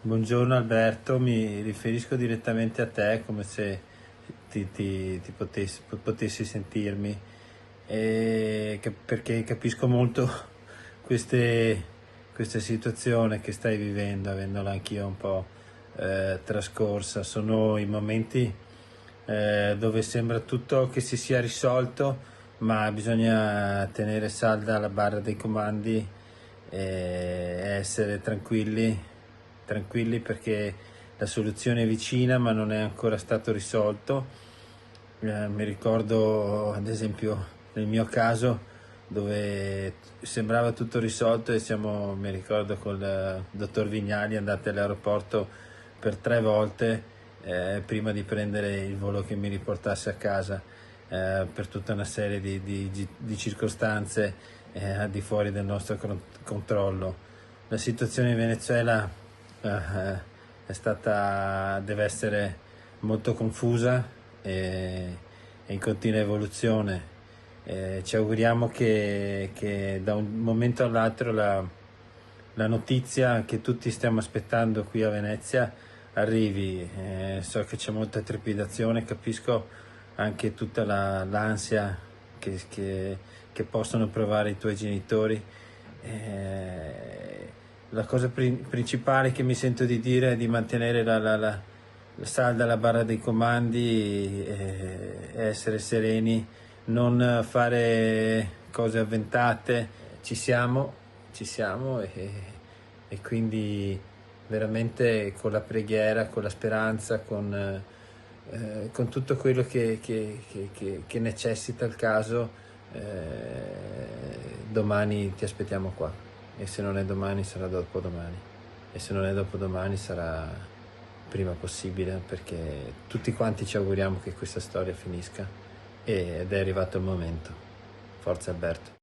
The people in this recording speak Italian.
Buongiorno Alberto, mi riferisco direttamente a te come se ti potessi sentirmi perché capisco molto queste, questa situazione che stai vivendo, avendola anch'io un po' trascorsa. Sono i momenti dove sembra tutto che si sia risolto, ma bisogna tenere salda la barra dei comandi e essere tranquilli perché la soluzione è vicina ma non è ancora stato risolto. Mi ricordo ad esempio nel mio caso dove sembrava tutto risolto e mi ricordo col dottor Vignali andati all'aeroporto per 3 volte prima di prendere il volo che mi riportasse a casa per tutta una serie di circostanze al di fuori del nostro controllo. La situazione in Venezuela deve essere molto confusa e in continua evoluzione. Ci auguriamo che da un momento all'altro la notizia che tutti stiamo aspettando qui a Venezia arrivi. So che c'è molta trepidazione, capisco anche tutta l'ansia che possono provare i tuoi genitori. La cosa principale che mi sento di dire è di mantenere salda la barra dei comandi e essere sereni, non fare cose avventate. Ci siamo e quindi veramente con la preghiera, con la speranza, con tutto quello che necessita il caso, domani ti aspettiamo qua e se non è domani sarà dopodomani e se non è dopodomani sarà prima possibile perché tutti quanti ci auguriamo che questa storia finisca ed è arrivato il momento. Forza Alberto.